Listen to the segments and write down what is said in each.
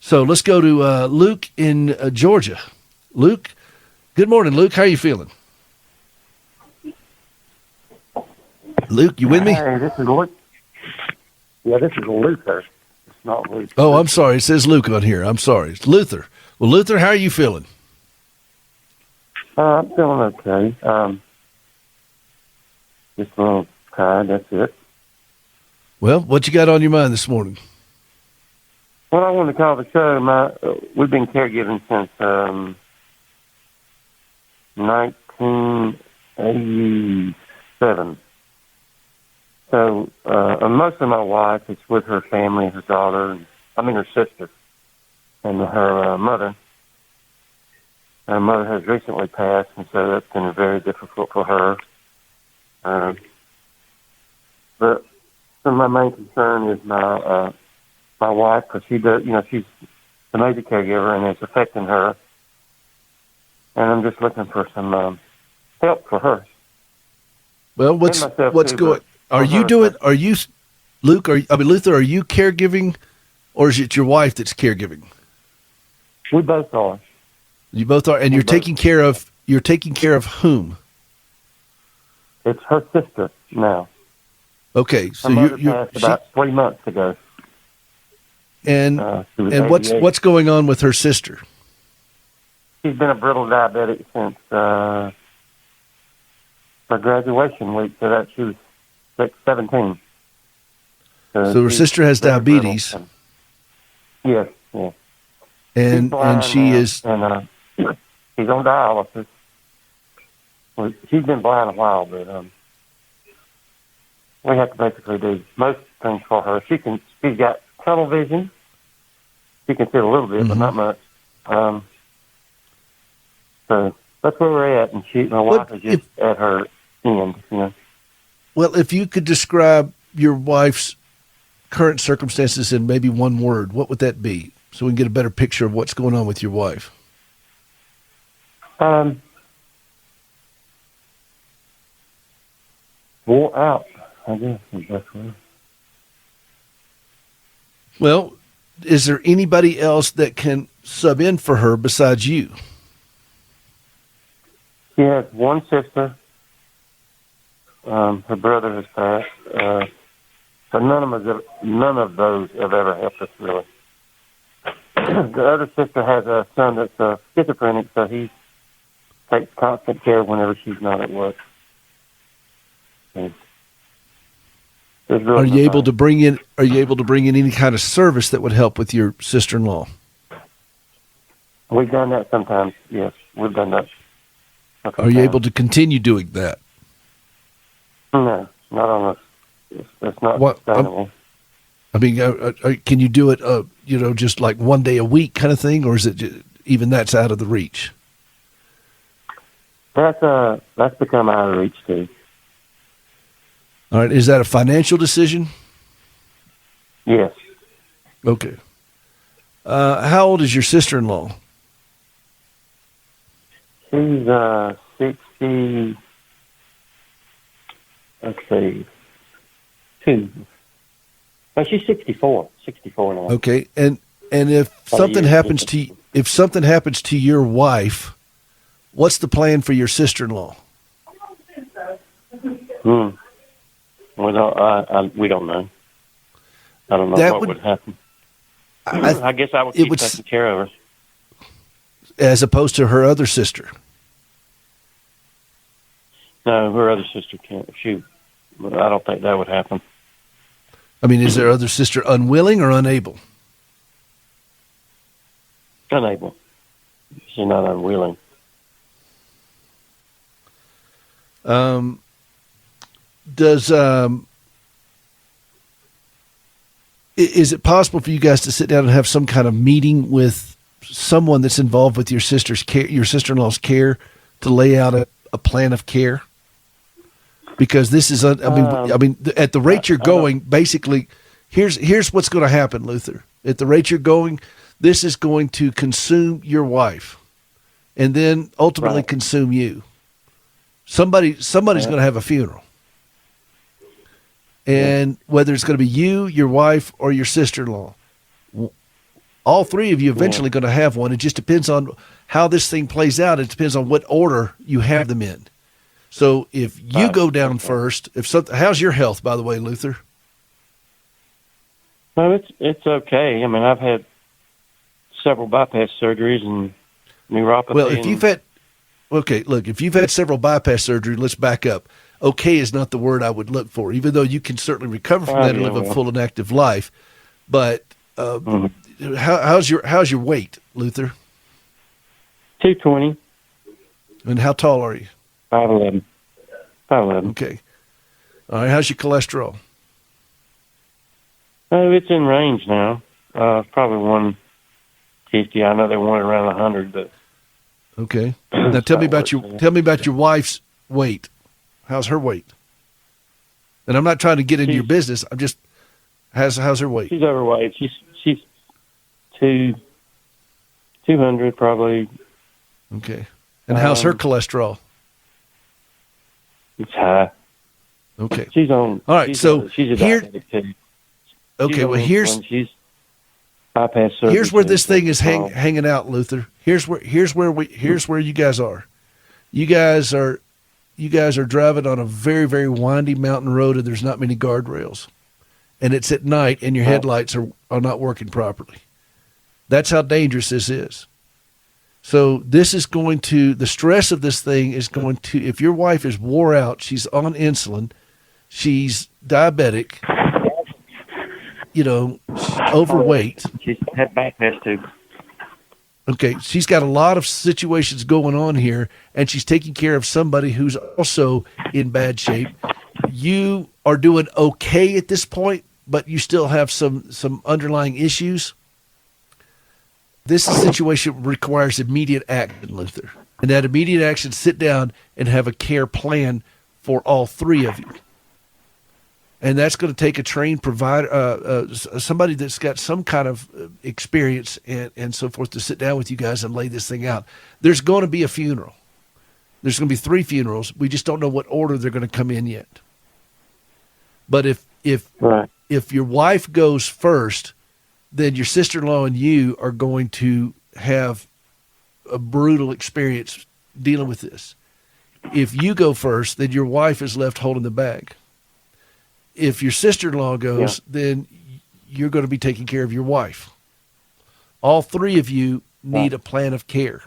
So let's go to Luke in Georgia. Luke, good morning, Luke. How are you feeling? Luke, you with me? Hey, this is Luke. Yeah, this is Luther. It's not Luke. Oh, I'm sorry. It says Luke on here. I'm sorry. It's Luther. Well, Luther, how are you feeling? I'm feeling okay. Just a little tired. That's it. Well, what you got on your mind this morning? Well, I wanted to call the show. We've been caregiving since 1987. So most of my wife is with her family, her daughter, her sister, and her mother. Her mother has recently passed, and so that's been very difficult for her. But so my main concern is my wife, because she's the major caregiver, and it's affecting her. And I'm just looking for some help for her. Well, what's going? Luther? Are you caregiving, or is it your wife that's caregiving? We both are. You both are, and you're taking care of whom? It's her sister now. Okay, so her mother passed about 3 months ago. And what's going on with her sister? She's been a brittle diabetic since her graduation week, so that she was 17. So her sister has diabetes. Yes. And she is. And she's on dialysis. Well, she's been blind a while, but we have to basically do most things for her. She's got tunnel vision. She can see a little bit, but not much. So that's where we're at, and my wife is just at her end. Well, if you could describe your wife's current circumstances in maybe one word, what would that be? So we can get a better picture of what's going on with your wife. Wore out, I guess, is the best way. Well, is there anybody else that can sub in for her besides you? She has one sister. Her brother has passed. So none of those have ever helped us, really. The other sister has a son that's schizophrenic, so he takes constant care whenever she's not at work. Really are you able to bring in any kind of service that would help with your sister-in-law? We've done that sometimes. Yes, we've done that. Are you able to continue doing that? No, not on us. It's not sustainable. Can you do it? Just like one day a week kind of thing, or is it even that's out of the reach? That's become out of reach too. All right. Is that a financial decision? Yes. Okay. How old is your sister-in-law? She's 60. Let's see. 2. No, she's 64. 64 now. Okay. And if something happens to your wife, what's the plan for your sister-in-law? We don't know. I don't know what would happen. I guess I would keep taking care of her. As opposed to her other sister. No, her other sister can't shoot. But I don't think that would happen. I mean, is their other sister unwilling or unable? Unable. She's not unwilling. Is it possible for you guys to sit down and have some kind of meeting with someone that's involved with your sister-in-law's care, to lay out a plan of care? Because this is, at the rate you're going, basically, here's what's going to happen, Luther. At the rate you're going, this is going to consume your wife, and then ultimately consume you. Somebody's going to have a funeral. And whether it's going to be you, your wife, or your sister-in-law, All three of you eventually going to have one. It just depends on how this thing plays out. It depends on what order you have them in. So if you go down first, how's your health, by the way, Luther? No, it's okay. I mean, I've had several bypass surgeries and neuropathy. Well, if you've had several bypass surgery, let's back up. Okay is not the word I would look for, even though you can certainly recover from that and live a full and active life. But how's your weight, Luther? 220. And how tall are you? 5'11". 5'11". Okay. All right. How's your cholesterol? Oh, it's in range now. Probably 150. I know they want it around 100, but okay. Now tell me about your wife's weight. How's her weight? And I'm not trying to get into your business. I'm just how's her weight? She's overweight. She's 200 probably. Okay. And how's her cholesterol? It's high. Okay. She's on. All right. She's so she's a diabetic too. Okay. Well, she's bypass surgery. Here's where this thing is hanging out, Luther. Here's where you guys are. You guys are driving on a very, very windy mountain road, and there's not many guardrails, and it's at night, and your headlights are not working properly. That's how dangerous this is. So this is the stress of this thing is going to, if your wife is wore out, she's on insulin, she's diabetic, she's overweight. She's had bypass too. Okay, she's got a lot of situations going on here, and she's taking care of somebody who's also in bad shape. You are doing okay at this point, but you still have some underlying issues. This situation requires immediate action, Luther. And that immediate action, sit down and have a care plan for all three of you. And that's going to take a trained provider, somebody that's got some kind of experience and so forth to sit down with you guys and lay this thing out. There's going to be a funeral. There's going to be 3 funerals. We just don't know what order they're going to come in yet. But if your wife goes first, then your sister-in-law and you are going to have a brutal experience dealing with this. If you go first, then your wife is left holding the bag. If your sister-in-law goes, then you're going to be taking care of your wife. All 3 of you need a plan of care.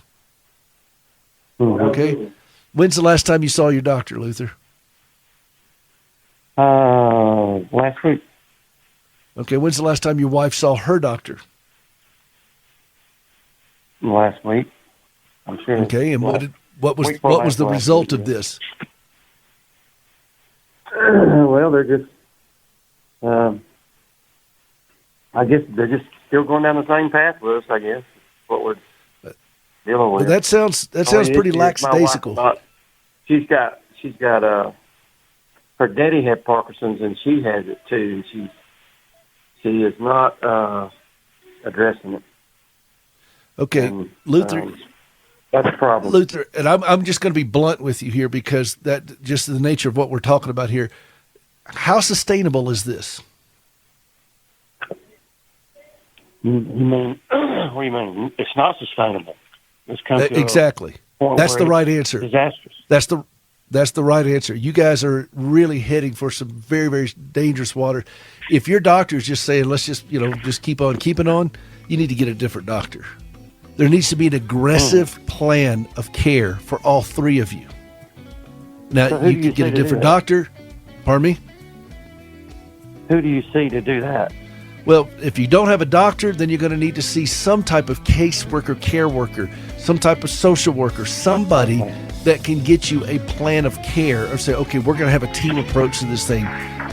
Okay? When's the last time you saw your doctor, Luther? Last week. Okay, when's the last time your wife saw her doctor? Last week, I'm sure. Okay, and what was the result of this? Well, they're just, I guess they're just still going down the same path with us. I guess what we're dealing with. Well, that sounds pretty lackadaisical. She's got her daddy had Parkinson's and she has it too. She is not addressing it. Okay, and, Luther. That's a problem. Luther, and I'm just going to be blunt with you here because that just the nature of what we're talking about here. How sustainable is this? You mean? What do you mean? It's not sustainable. It's come to exactly. That's the right answer. Disastrous. That's the right answer. You guys are really heading for some very, very dangerous water. If your doctor is just saying, let's just keep on keeping on, you need to get a different doctor. There needs to be an aggressive plan of care for all 3 of you. Now, so you can get a different doctor. Pardon me? Who do you see to do that? Well, if you don't have a doctor, then you're going to need to see some type of caseworker, care worker, some type of social worker, somebody that can get you a plan of care or say, okay, we're going to have a team approach to this thing. I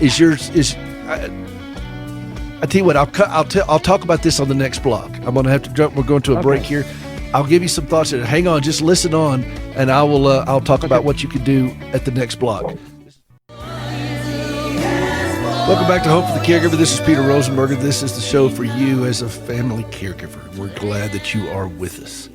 tell you what, I'll talk about this on the next block. I'm going to have to jump. We're going to a break here. I'll give you some thoughts. Hang on, just listen on, and I'll talk about what you can do at the next block. Welcome back to Hope for the Caregiver. This is Peter Rosenberger. This is the show for you as a family caregiver. We're glad that you are with us.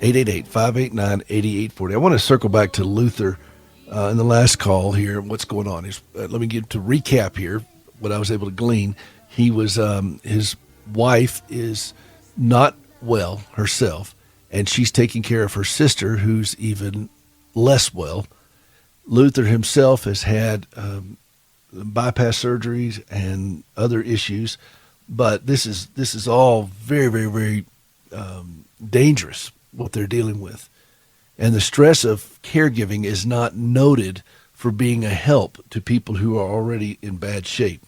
888-589-8840. I want to circle back to Luther in the last call here. What's going on? Let me get to recap here what I was able to glean. He was his wife is not well herself, and she's taking care of her sister who's even less well. Luther himself has had bypass surgeries and other issues, but this is all very, very, very dangerous what they're dealing with. And the stress of caregiving is not noted for being a help to people who are already in bad shape.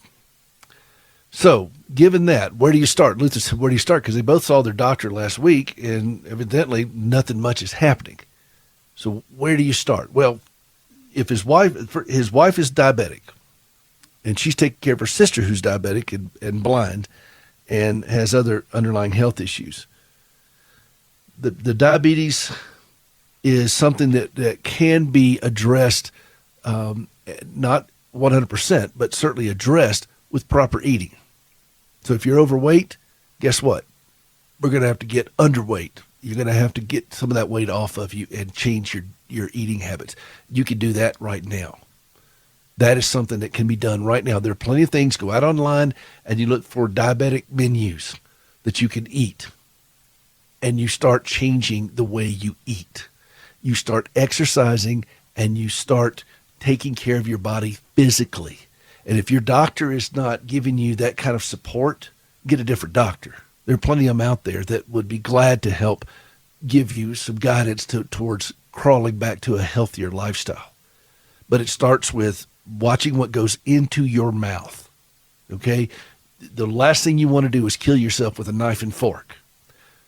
So, given that, where do you start? Luther said, where do you start? Because they both saw their doctor last week, and evidently nothing much is happening. So, where do you start? Well, if his wife is diabetic, and she's taking care of her sister who's diabetic and blind and has other underlying health issues, the diabetes is something that can be addressed, not 100%, but certainly addressed with proper eating. So if you're overweight, guess what? We're going to have to get underweight. You're going to have to get some of that weight off of you and change your eating habits. You can do that right now. That is something that can be done right now. There are plenty of things. Go out online and you look for diabetic menus that you can eat. And you start changing the way you eat. You start exercising and you start taking care of your body physically. And if your doctor is not giving you that kind of support, get a different doctor. There are plenty of them out there that would be glad to help give you some guidance towards crawling back to a healthier lifestyle. But it starts with watching what goes into your mouth. Okay? The last thing you want to do is kill yourself with a knife and fork.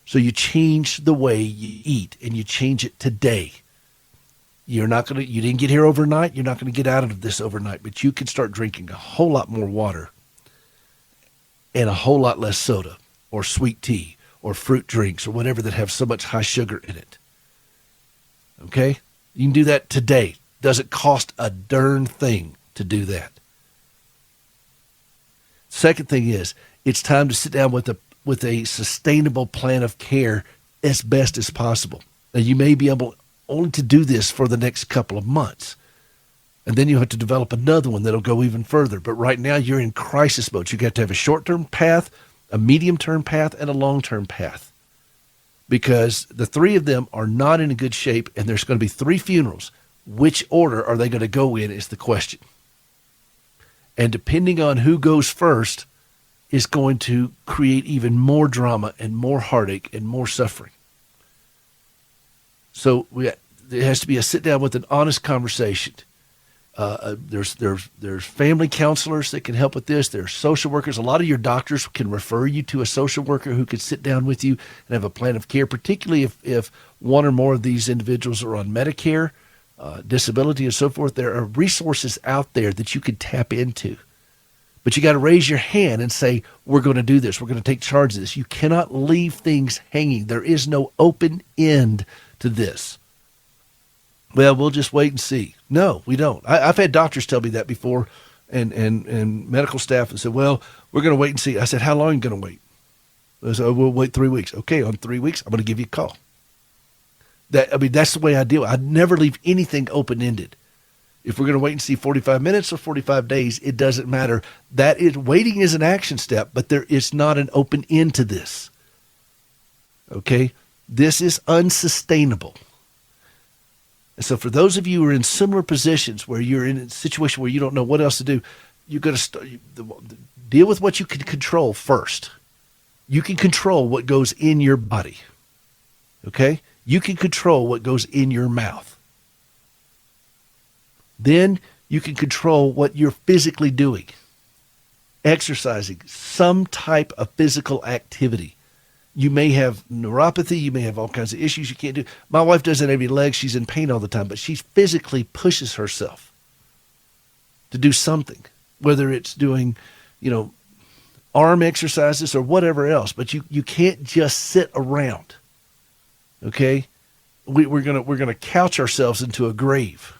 So you change the way you eat, and you change it today. You didn't get here overnight. You're not going to get out of this overnight, but you can start drinking a whole lot more water and a whole lot less soda or sweet tea or fruit drinks or whatever that have so much high sugar in it. Okay? You can do that today. Doesn't cost a darn thing to do that. Second thing is, it's time to sit down with a sustainable plan of care as best as possible. Now, you may be able only to do this for the next couple of months. And then you have to develop another one that'll go even further. But right now you're in crisis mode. You got to have a short-term path, a medium-term path, and a long-term path. Because the three of them are not in a good shape, and there's going to be 3 funerals. Which order are they going to go in is the question. And depending on who goes first is going to create even more drama and more heartache and more suffering. So there has to be a sit down with an honest conversation. There's family counselors that can help with this. There's social workers. A lot of your doctors can refer you to a social worker who could sit down with you and have a plan of care, particularly if one or more of these individuals are on Medicare, disability, and so forth. There are resources out there that you could tap into. But you got to raise your hand and say, we're going to do this. We're going to take charge of this. You cannot leave things hanging. There is no open end to this. Well, we'll just wait and see. No, we don't. I've had doctors tell me that before and medical staff and said, well, we're going to wait and see. I said, how long are you going to wait? They said, we'll wait 3 weeks. Okay, on 3 weeks, I'm going to give you a call. That's the way I deal. I never leave anything open-ended. If we're going to wait and see 45 minutes or 45 days, it doesn't matter. Waiting is an action step, but there is not an open end to this. Okay? This is unsustainable. And so for those of you who are in similar positions where you're in a situation where you don't know what else to do, you're going to deal with what you can control first. You can control what goes in your body. Okay? You can control what goes in your mouth. Then you can control what you're physically doing. Exercising, some type of physical activity. You may have neuropathy. You may have all kinds of issues you can't do. My wife doesn't have any legs. She's in pain all the time, but she physically pushes herself to do something, whether it's doing, arm exercises or whatever else. But you can't just sit around. Okay? We're gonna couch ourselves into a grave.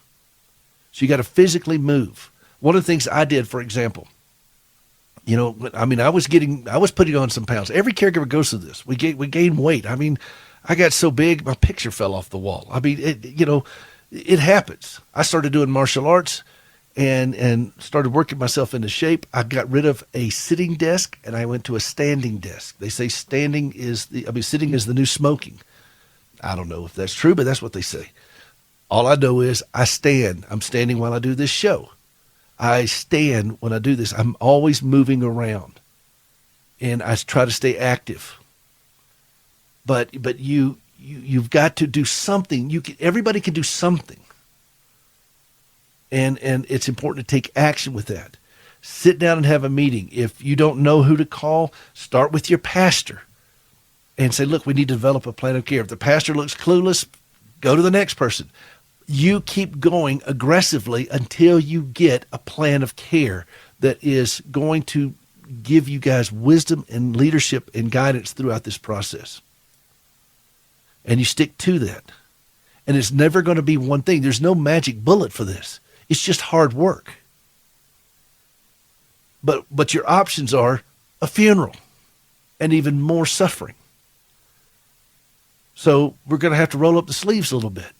So you got to physically move. One of the things I did, for example, I was putting on some pounds. Every caregiver goes through this. We gain weight. I got so big, my picture fell off the wall. It happens. I started doing martial arts, and started working myself into shape. I got rid of a sitting desk and I went to a standing desk. They say sitting is the new smoking. I don't know if that's true, but that's what they say. All I know is I stand. I'm standing while I do this show. I stand when I do this. I'm always moving around, and I try to stay active. But you've got to do something. Everybody can do something, and it's important to take action with that. Sit down and have a meeting. If you don't know who to call, start with your pastor, and say, "Look, we need to develop a plan of care." If the pastor looks clueless, go to the next person. You keep going aggressively until you get a plan of care that is going to give you guys wisdom and leadership and guidance throughout this process. And you stick to that. And it's never going to be one thing. There's no magic bullet for this. It's just hard work. But your options are a funeral and even more suffering. So we're going to have to roll up the sleeves a little bit.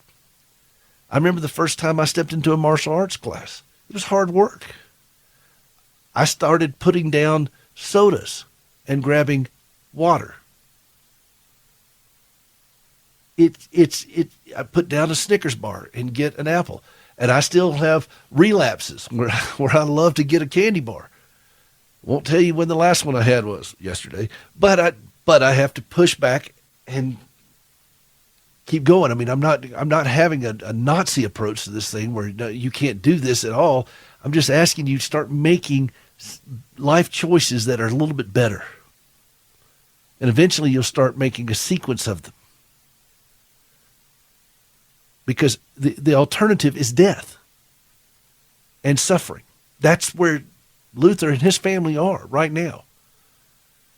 I remember the first time I stepped into a martial arts class. It was hard work. I started putting down sodas and grabbing water. I put down a Snickers bar and get an apple. And I still have relapses where I love to get a candy bar. Won't tell you when the last one I had was yesterday, but I have to push back and keep going. I mean, I'm not having a Nazi approach to this thing where you can't do this at all. I'm just asking you to start making life choices that are a little bit better. And eventually you'll start making a sequence of them. Because the alternative is death and suffering. That's where Luther and his family are right now.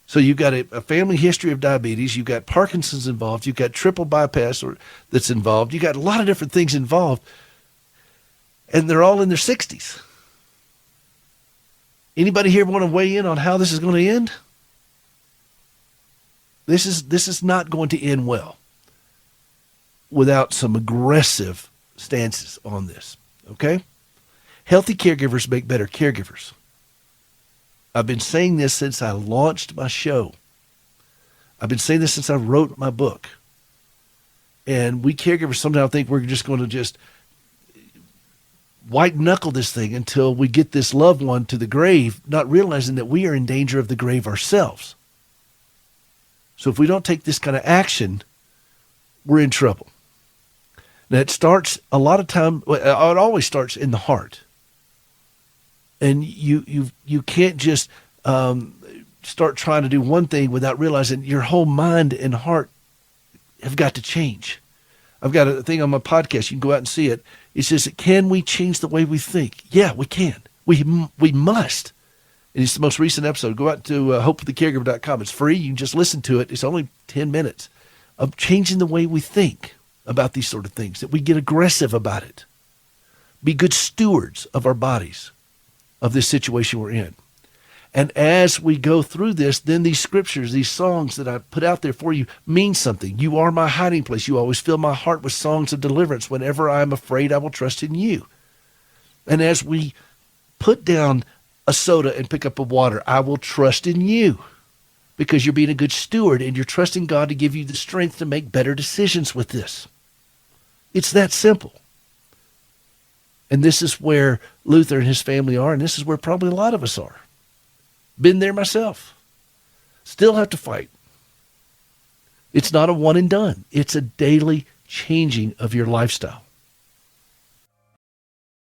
So you've got a family history of diabetes. You've got Parkinson's involved. You've got triple bypass that's involved. You've got a lot of different things involved. And they're all in their 60s. Anybody here want to weigh in on how this is going to end? This is not going to end well without some aggressive stances on this, okay? Healthy caregivers make better caregivers. I've been saying this since I launched my show. I've been saying this since I wrote my book. And we caregivers sometimes think we're just going to just white knuckle this thing until we get this loved one to the grave, not realizing that we are in danger of the grave ourselves. So if we don't take this kind of action, we're in trouble. Now it starts a lot of time, it always starts in the heart. And you can't just start trying to do one thing without realizing your whole mind and heart have got to change. I've got a thing on my podcast. You can go out and see it. It says, can we change the way we think? Yeah, we can. We must. And it's the most recent episode. Go out to hopeforthecaregiver.com. It's free. You can just listen to it. It's only 10 minutes of changing the way we think about these sort of things, that we get aggressive about it. Be good stewards of our bodies, of this situation we're in. And as we go through this, then these scriptures, these songs that I put out there for you mean something. You are my hiding place. You always fill my heart with songs of deliverance. Whenever I am afraid, I will trust in you. And as we put down a soda and pick up a water, I will trust in you, because you're being a good steward and you're trusting God to give you the strength to make better decisions with this. It's that simple. And this is where Luther and his family are, and this is where probably a lot of us are. Been there myself. Still have to fight. It's not a one and done. It's a daily changing of your lifestyle.